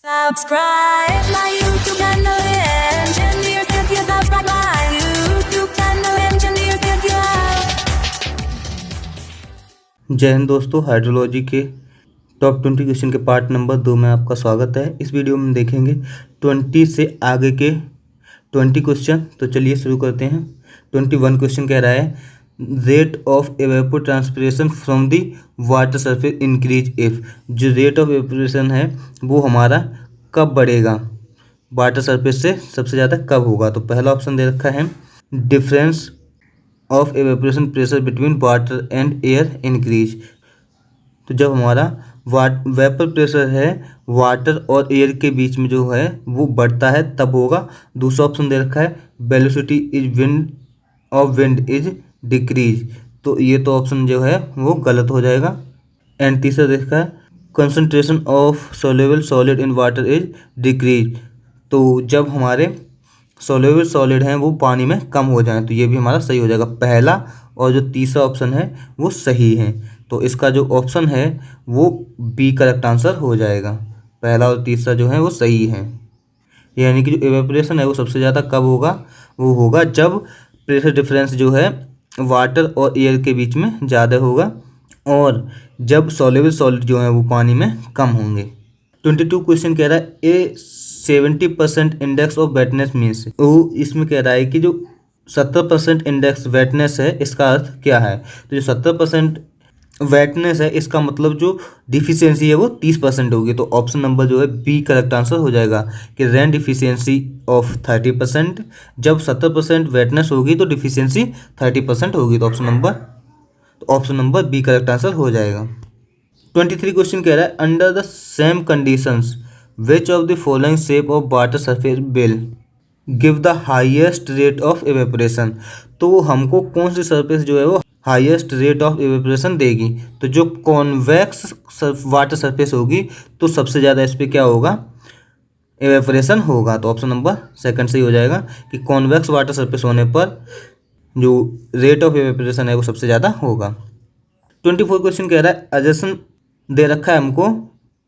Subscribe my YouTube channel, Engineers if you subscribe my YouTube channel, Engineers if you have। जय हिंद दोस्तों, hydrology के top 20 question के part number 2 में आपका स्वागत है। इस वीडियो में देखेंगे 20 से आगे के 20 क्वेश्चन। तो चलिए शुरू करते हैं। 21 क्वेश्चन कह रहा है rate of evapotranspiration from the water surface increase if. जो रेट ऑफ एवेपोरेशन है वो हमारा कब बढ़ेगा, वाटर सरफेस से सबसे ज़्यादा कब होगा। तो पहला ऑप्शन दे रखा है difference of evaporation pressure between water and air increase. तो जब हमारा वेपर प्रेशर है वाटर और एयर के बीच में जो है वो बढ़ता है तब होगा। दूसरा ऑप्शन दे रखा है velocity is wind is decrease. तो ये तो ऑप्शन जो है वो गलत हो जाएगा। एंड तीसरा दे रखा है concentration of soluble solid in water is decrease. तो जब हमारे सोल्यूबल सॉलिड हैं वो पानी में कम हो जाएं तो ये भी हमारा सही हो जाएगा। पहला और जो तीसरा ऑप्शन है वो सही है। तो इसका जो ऑप्शन है वो बी करेक्ट आंसर हो जाएगा। पहला और तीसरा जो है वो सही है। यानी कि जो एवेपोरेशन है वो सबसे ज़्यादा कब होगा, वो होगा जब प्रेशर डिफरेंस जो है वाटर और एयर के बीच में ज़्यादा होगा और जब सॉल्यूबल सॉलिड जो है वो पानी में कम होंगे। 22 क्वेश्चन कह रहा है ए 70% इंडेक्स ऑफ वेटनेस मीन्स। वो इसमें कह रहा है कि जो 70% इंडेक्स वेटनेस है इसका अर्थ क्या है। तो जो 70% वेटनेस है इसका मतलब जो डिफिशियंसी है वो 30% होगी। तो ऑप्शन नंबर जो है बी करेक्ट आंसर हो जाएगा कि रेन डिफिशियंसी ऑफ 30%। जब 70% वेटनेस होगी तो डिफिशियंसी 30% होगी। तो option number B correct answer हो जाएगा। 23 क्वेश्चन कह रहा है under the same conditions which of the following shape of water surface will give the highest rate of evaporation. तो हमको कौन सी सरफेस जो है वो हाईएस्ट रेट ऑफ एवेपोरेशन देगी। तो जो कॉन्वेक्स वाटर सरफेस होगी तो सबसे ज़्यादा इस पर क्या होगा, एवेपोरेशन होगा। तो ऑप्शन नंबर सेकंड सही हो जाएगा कि कॉन्वेक्स वाटर सरफेस होने पर जो रेट ऑफ एवेपोरेशन है वो सबसे ज़्यादा होगा। 24 क्वेश्चन कह रहा है अजम्पशन दे रखा है हमको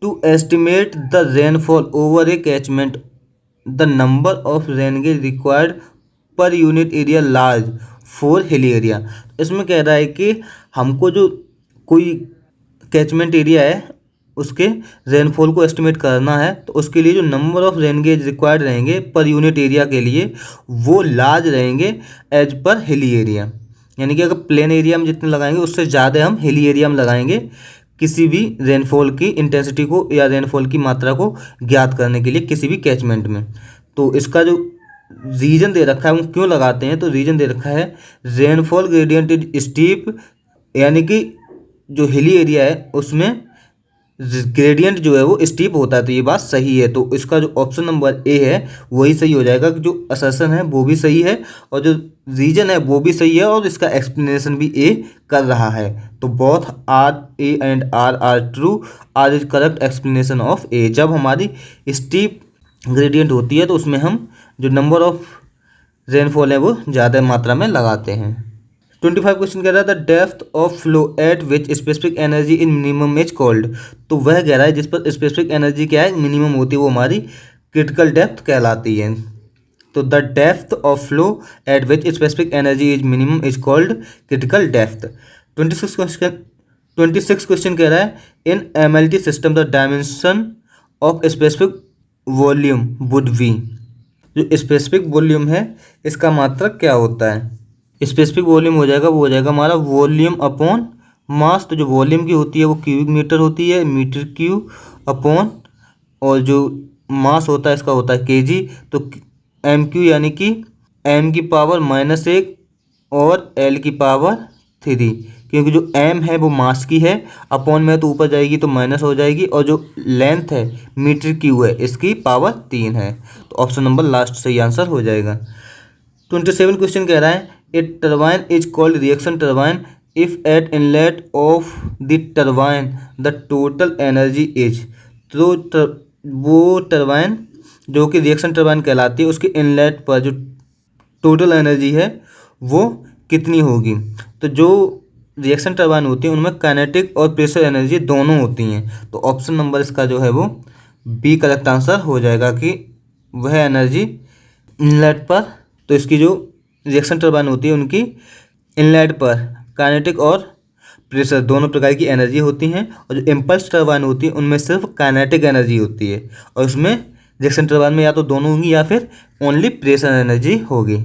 to estimate the rainfall over a catchment the number of rain gauge required per unit area large for hilly area. इसमें कह रहा है कि हमको जो कोई कैचमेंट एरिया है उसके रेनफॉल को एस्टिमेट करना है तो उसके लिए जो number of rain gauge required रहेंगे पर यूनिट एरिया के लिए वो लार्ज रहेंगे एज पर हिली एरिया। यानी कि अगर प्लेन एरिया में जितने लगाएंगे उससे ज़्यादा हम हिली एरिया में लगाएंगे किसी भी रेनफॉल की इंटेंसिटी को या रेनफॉल की मात्रा को ज्ञात करने के लिए किसी भी कैचमेंट में। तो इसका जो रीजन दे रखा है हम क्यों लगाते हैं, तो रीजन दे रखा है रेनफॉल ग्रेडियंट इज स्टीप। यानी कि जो हिली एरिया है उसमें ग्रेडियंट जो है वो स्टीप होता है। तो ये बात सही है। तो इसका जो ऑप्शन नंबर ए है वही सही हो जाएगा कि जो असर्शन है वो भी सही है और जो रीजन है वो भी सही है और इसका एक्सप्लेनेशन भी ए कर रहा है। तो both are A and R are true, R is correct explanation of A. जब हमारी स्टीप ग्रेडियंट होती है तो उसमें हम जो नंबर ऑफ रेनफॉल है वो ज़्यादा मात्रा में लगाते हैं। 25 क्वेश्चन कह रहा है the depth of flow at which specific energy in minimum is called. तो वह कह रहा है जिस पर स्पेसिफिक एनर्जी क्या है मिनिमम होती है वो हमारी क्रिटिकल डेप्थ कहलाती है। तो the depth of flow at which specific energy is minimum is called critical depth. 26 question कह रहा है in MLT system the dimension of specific volume would be. जो स्पेसिफिक वॉल्यूम है इसका मात्रक क्या होता है। स्पेसिफिक वॉल्यूम हो जाएगा वो हो जाएगा हमारा वॉल्यूम अपॉन मास। तो जो वॉल्यूम की होती है वो क्यूबिक मीटर होती है, मीटर क्यूब अपॉन, और जो मास होता है इसका होता है केजी। तो एम क्यू यानी कि एम की पावर -1 और एल की पावर 3, क्योंकि जो एम है वो मास की है, अपॉन में तो ऊपर जाएगी तो माइनस हो जाएगी, और जो लेंथ है मीटर क्यू है इसकी पावर 3 है। तो ऑप्शन नंबर लास्ट सही आंसर हो जाएगा। 27 क्वेश्चन कह रहा है a turbine is called reaction turbine if at inlet of the turbine the total energy is. तो वो टरबाइन जो कि रिएक्शन टरबाइन कहलाती है उसके इनलेट पर जो टोटल एनर्जी है वो कितनी होगी। तो जो रिएक्शन टरबाइन होती है उनमें काइनेटिक और प्रेशर एनर्जी दोनों होती हैं। तो ऑप्शन नंबर इसका जो है वो बी करेक्ट आंसर हो जाएगा कि वह एनर्जी इनलेट पर, तो इसकी जो रिएक्शन टरबाइन होती है उनकी इनलेट पर काइनेटिक और प्रेशर दोनों प्रकार की एनर्जी होती हैं, और जो इम्पल्स टरबाइन होती है उनमें सिर्फ काइनेटिक एनर्जी होती है, और उसमें रिएक्शन टरबाइन में या तो दोनों होंगी या फिर ओनली प्रेशर एनर्जी होगी।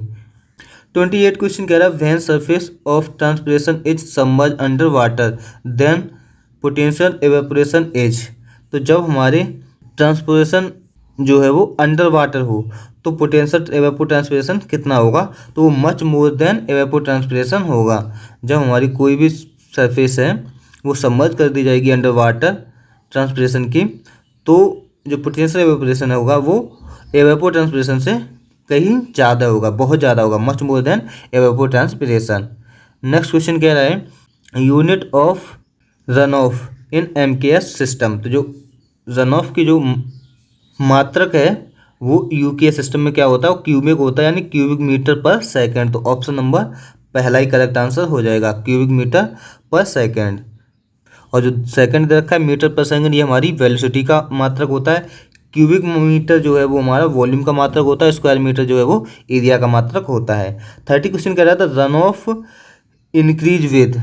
28 क्वेश्चन कह रहा है when surface of transpiration is submerge under water then potential evaporation is. तो जब हमारे ट्रांसपिरेशन जो है वो अंडर वाटर हो तो पोटेंशियल एवेपो ट्रांसपिरेशन कितना होगा, तो वो मच मोर देन एवेपो ट्रांसपिरेशन होगा। जब हमारी कोई भी सरफेस है वो सबमर्ज कर दी जाएगी अंडर वाटर ट्रांसपिरेशन की, तो जो पोटेंशियल एवेपोरेशन होगा वो एवेपो ट्रांसपिरेशन से कहीं ज़्यादा होगा, बहुत ज़्यादा होगा, much more than evapotranspiration. Next question कह रहा है unit of run off in MKS system. तो जो रन ऑफ की जो मात्रक है वो यूकेएस सिस्टम में क्या होता है, वो क्यूबिक होता है, यानी क्यूबिक मीटर पर सेकेंड। तो ऑप्शन नंबर पहला ही करेक्ट आंसर हो जाएगा, क्यूबिक मीटर पर सेकेंड। और जो सेकंड दे रखा है मीटर पर सेकंड, ये हमारी वेलोसिटी का मात्रक होता है। क्यूबिक मीटर जो है वो हमारा वॉल्यूम का मात्रक होता है, स्क्वायर मीटर जो है वो एरिया का मात्रक होता है। 30 क्वेश्चन कह रहा था रन ऑफ इंक्रीज विद।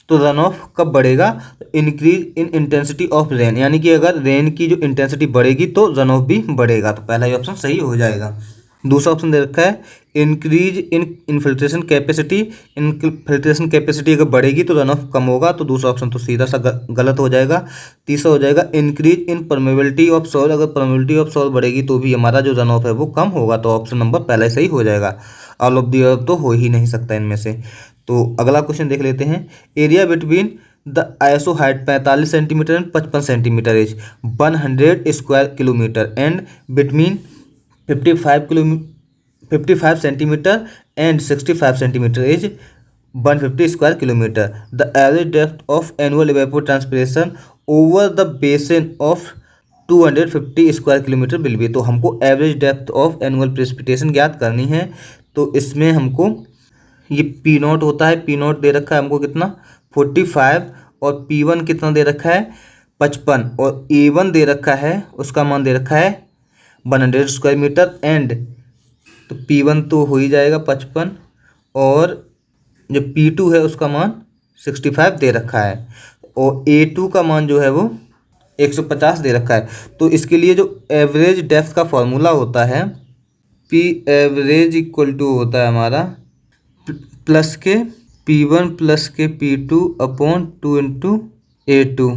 तो रन ऑफ कब बढ़ेगा, increase in intensity of rain, यानी कि अगर रेन की जो इंटेंसिटी बढ़ेगी तो रन ऑफ भी बढ़ेगा। तो पहला ही ऑप्शन सही हो जाएगा। दूसरा ऑप्शन दे रखा है increase in infiltration capacity. Infiltration capacity अगर बढ़ेगी तो रन ऑफ कम होगा, तो दूसरा ऑप्शन तो सीधा सा गलत हो जाएगा। तीसरा हो जाएगा increase in permeability of soil. अगर परमेबिलिटी ऑफ सॉइल बढ़ेगी तो भी हमारा जो रन ऑफ है वो कम होगा, तो ऑप्शन नंबर पहला सही हो जाएगा। ऑल ऑफ दी अबव तो हो ही नहीं सकता इनमें से। तो अगला क्वेश्चन देख लेते हैं। Area between the ISO height 45 centimetre and 55 centimetre is 100 square kilometre and between 55 centimetre and 65 centimetre is 150 square kilometre. The average depth of annual evapotranspiration over the basin of 250 square kilometre will be. तो हमको average depth of annual precipitation ज्ञात करनी है। तो इसमें हमको ये P not होता है, पी नॉट दे रखा है हमको कितना 45, और P1 कितना दे रखा है 55, और A1 दे रखा है उसका मान दे रखा है 100 स्क्वायर मीटर एंड, तो P1 तो हो ही जाएगा 55, और जो P2 है उसका मान 65 दे रखा है, और A2 का मान जो है वो 150 दे रखा है। तो इसके लिए जो एवरेज डेप्थ का फॉर्मूला होता है P एवरेज इक्वल टू होता है हमारा प्लस के P1 प्लस के P2 upon 2 into A2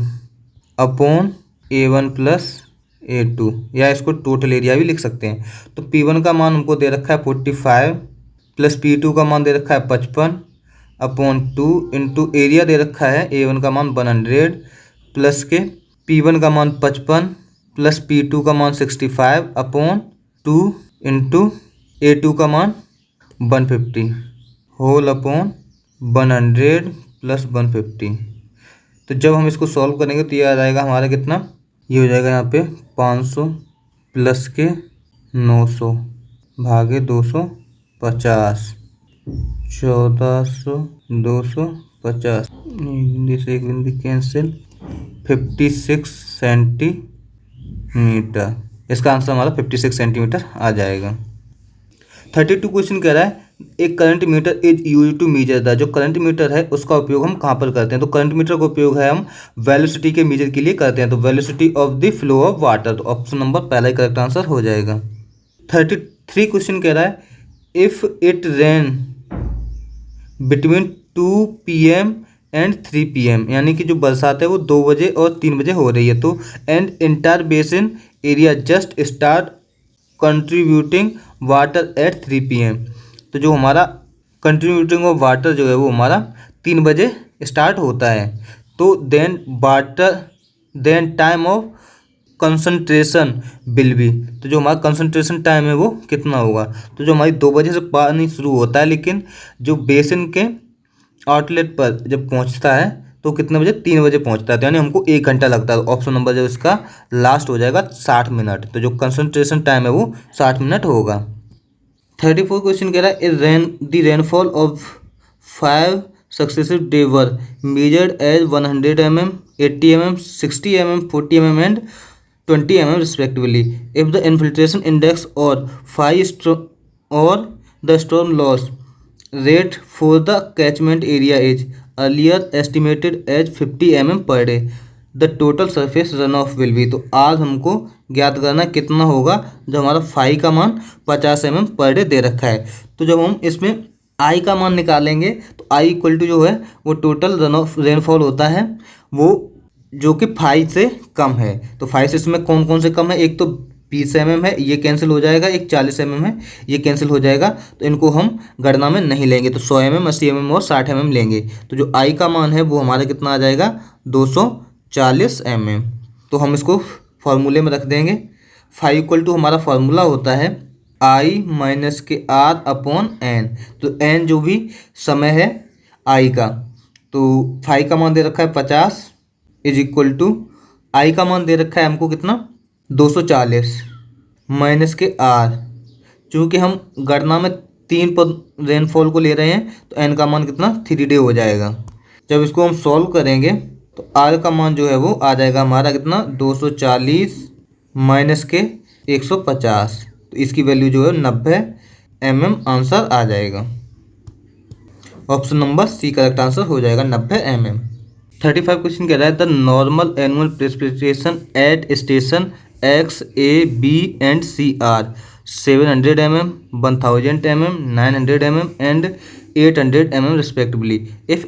upon A1 plus A2, या इसको टोटल एरिया भी लिख सकते हैं। तो P1 का मान हमको दे रखा है 45 प्लस P2 का मान दे रखा है 55 अपॉन 2 इंटू एरिया दे रखा है A1 का मान 100 प्लस के P1 का मान 55 प्लस P2 का मान 65 अपॉन 2 इंटू A2 का मान 150 होल अपॉन 100 प्लस 150। तो जब हम इसको सॉल्व करेंगे तो ये आ जाएगा हमारा कितना, ये हो जाएगा यहाँ पे 500 प्लस के 900 भागे 250, 1400 250, बिंदी से एक बिंदी कैंसिल, 56 सेंटीमीटर। इसका आंसर हमारा 56 सेंटीमीटर आ जाएगा। 32 क्वेश्चन कह रहा है एक current meter is use to measure the. जो करंट मीटर है उसका उपयोग हम कहाँ पर करते हैं, तो करंट मीटर का उपयोग है हम वेलोसिटी के मेजर के लिए करते हैं, तो velocity of the flow of water. तो ऑप्शन नंबर पहला ही करेक्ट आंसर हो जाएगा। 33 क्वेश्चन कह रहा है if it rain between 2 PM and 3 PM, यानी कि जो बरसात है वो 2 बजे और 3 बजे हो रही है, तो and entire basin area just start contributing water at 3 PM। तो जो हमारा कंट्रीब्यूटिंग ऑफ वाटर जो है वो हमारा 3 बजे स्टार्ट होता है, तो then time of concentration will be. तो जो हमारा कंसंट्रेशन टाइम है वो कितना होगा, तो जो हमारी 2 बजे से पानी शुरू होता है, लेकिन जो बेसिन के आउटलेट पर जब पहुंचता है तो कितने बजे, 3 बजे पहुंचता है, तो यानी हमको 1 घंटा लगता है। ऑप्शन नंबर जो इसका लास्ट हो जाएगा 60 मिनट। तो जो कंसंट्रेशन टाइम है वो 60 मिनट होगा। 34 क्वेश्चन कह रहा है the rainfall of 5 successive day were measured as 100 mm, 80 mm, 60 mm, 40 mm and 20 mm respectively. If the infiltration index or the storm loss rate for the catchment area is earlier estimated as 50 mm per day, the total surface runoff will be. तो आज हमको ज्ञात करना कितना होगा जो हमारा phi का मान 50 mm पर डे दे रखा है। तो जब हम इसमें आई का मान निकालेंगे तो आई इक्वल टू जो है वो टोटल रन ऑफ रेनफॉल होता है वो जो कि 5 से कम है। तो 5 से इसमें कौन कौन से कम है, एक तो 20 mm है, ये कैंसिल हो जाएगा, एक 40 mm है, ये कैंसिल हो जाएगा, तो इनको हम गणना में नहीं लेंगे। तो 100 mm, 80 mm और 60 mm लेंगे। तो जो आई का मान है वो हमारा कितना आ जाएगा 240 mm। तो हम इसको फॉर्मूले में रख देंगे। फाई इक्वल टू हमारा फॉर्मूला होता है आई माइनस के आर अपॉन एन। तो एन जो भी समय है आई का, तो फाई का मान दे रखा है 50 इज इक्वल टू आई का मान दे रखा है हमको कितना 240 माइनस के आर। चूँकि हम गणना में 3 पर रेनफॉल को ले रहे हैं तो एन का मान कितना 3 डे हो जाएगा। जब इसको हम सॉल्व करेंगे तो आर का मान जो है वो आ जाएगा हमारा कितना 240 माइनस के 150। तो इसकी वैल्यू जो है 90 mm आंसर आ जाएगा। Option number C correct answer हो जाएगा 90 mm। 35 क्वेश्चन कह रहा है the normal annual precipitation at station X A B and C are 700 mm, 1000 mm, 900 mm and 800 mm respectively. If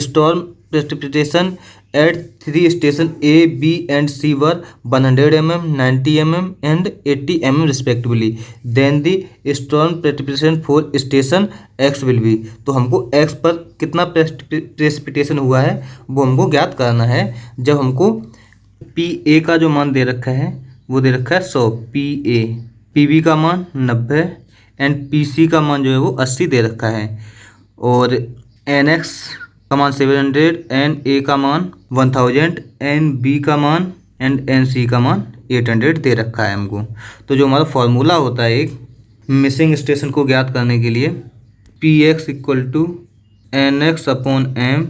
storm precipitation at 3 stations A, B and C were 100 mm, 90 mm and 80 mm respectively, then the storm precipitation for station X will be. तो हमको X पर कितना precipitation हुआ है वो हमको ज्ञात करना है। जब हमको PA का जो मान दे रखा है वो दे रखा है 100 PA, PB का मान 90 एंड PC का मान जो है वो 80 दे रखा है, और NX का मान 700 एंड A का मान 1000 एंड B का मान एंड NC का मान 800 दे रखा है हमको। तो जो हमारा फॉर्मूला होता है एक मिसिंग स्टेशन को ज्ञात करने के लिए PX equal to NX upon M,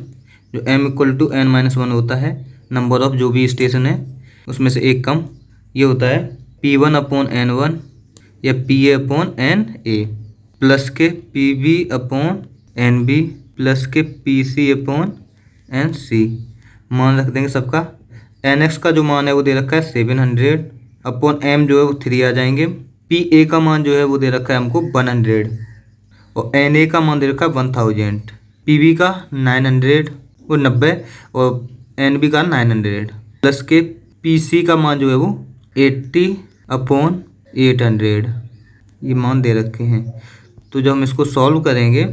जो M इक्वल टू N-1 होता है नंबर ऑफ जो भी स्टेशन है उसमें से एक कम, ये होता है P1 अपॉन N1 या PA अपॉन NA प्लस के PB अपॉन NB प्लस के PC अपॉन NC। मान रख देंगे सबका। NX का जो मान है वो दे रखा है 700 अपॉन M जो है वो 3 आ जाएंगे। PA का मान जो है वो दे रखा है हमको 100 और NA का मान दे रखा है 1000, PB का 900 वो 90 और NB का 900 प्लस के PC का मान जो है वो 80 अपॉन 800, ये मान दे रखे हैं। तो जब हम इसको सॉल्व करेंगे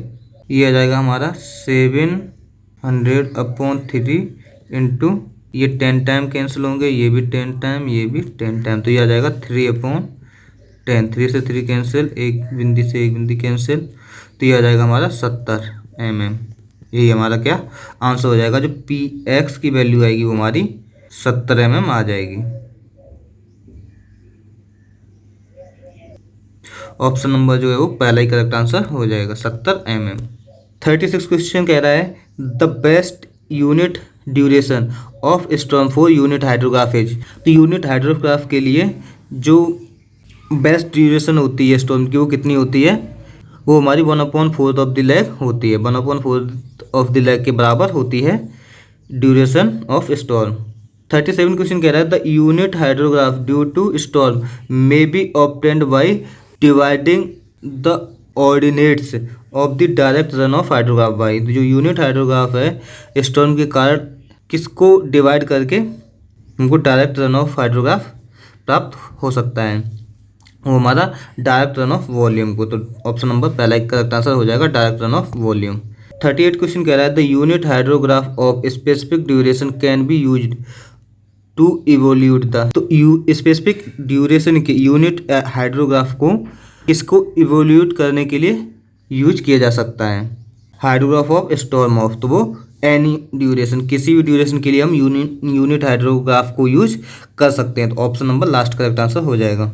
ये आ जाएगा हमारा 700 अपॉन 3 इंटू ये 10 टाइम कैंसिल होंगे, ये भी 10 टाइम, ये भी 10 टाइम, तो ये आ जाएगा 3 अपॉन 10। 3 से 3 कैंसिल, एक बिंदी से एक बिंदी कैंसिल, तो ये आ जाएगा हमारा 70 mm। यही हमारा क्या आंसर हो जाएगा। जो PX की वैल्यू आएगी वो हमारी 70 mm आ जाएगी। ऑप्शन नंबर जो है वो पहला ही करेक्ट आंसर हो जाएगा 70 mm। 36 क्वेश्चन कह रहा है the best unit duration of storm for unit hydrograph is. तो यूनिट हाइड्रोग्राफ के लिए जो बेस्ट ड्यूरेशन होती है स्टॉर्म की वो कितनी होती है, वो हमारी 1/4 ऑफ द लैग होती है। 1/4 ऑफ द लैग के बराबर होती है ड्यूरेशन ऑफ स्टॉर्म। 37 क्वेश्चन कह रहा है the unit hydrograph due to storm may be obtained by dividing the ordinates of the direct run off hydrograph by. जो यूनिट हाइड्रोग्राफ है स्टॉर्म के कारण किसको डिवाइड करके हमको डायरेक्ट रन ऑफ हाइड्रोग्राफ प्राप्त हो सकता है, वो हमारा डायरेक्ट रन ऑफ वॉल्यूम को। तो ऑप्शन नंबर पहला एक करेक्ट आंसर हो जाएगा direct run off volume. 38 question कह रहा है the unit hydrograph of specific duration can be used to evolute the. तो स्पेसिफिक ड्यूरेशन के यूनिट हाइड्रोग्राफ को इसको इवोल्यूट करने के लिए यूज किया जा सकता है। हाइड्रोग्राफ ऑफ स्टॉर्म ऑफ, तो वो एनी ड्यूरेशन, किसी भी ड्यूरेशन के लिए हम यूनिट हाइड्रोग्राफ को यूज कर सकते हैं। तो option number last correct answer हो जाएगा।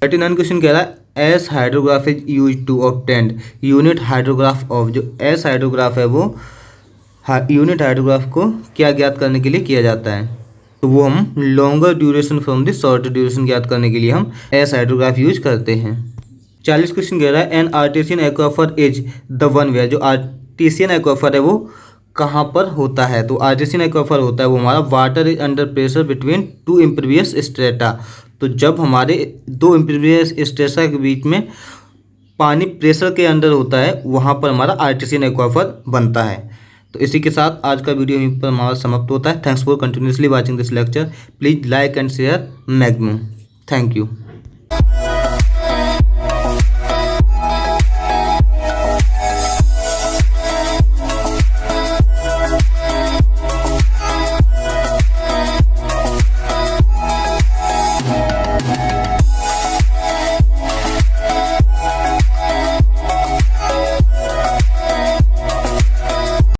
39 क्वेश्चन कह रहा है S hydrograph is use to obtained unit hydrograph of. जो एस हाइड्रोग्राफ है वो यूनिट हाइड्रोग्राफ को क्या ज्ञात करने के लिए किया जाता है, तो वो हम longer duration from the short duration ज्ञात करने के लिए हम एस हाइड्रोग्राफ यूज करते हैं। 40 क्वेश्चन कह रहा है an artesian aquifer is the one where, जो आर्टेशियन एक्वाफर है वो कहाँ पर होता है। तो आर्टेशियन एक्वाफर होता है वो हमारा water is under pressure between two impervious strata. तो जब हमारे दो इम्परवियस स्ट्रेटा के बीच में पानी प्रेशर के अंदर होता है वहाँ पर हमारा आर्टेशियन एक्वाफर बनता है। तो इसी के साथ आज का वीडियो यहीं पर हमारा समाप्त होता है। Thanks for continuously watching this lecture. Please like and share maximum. Thank you.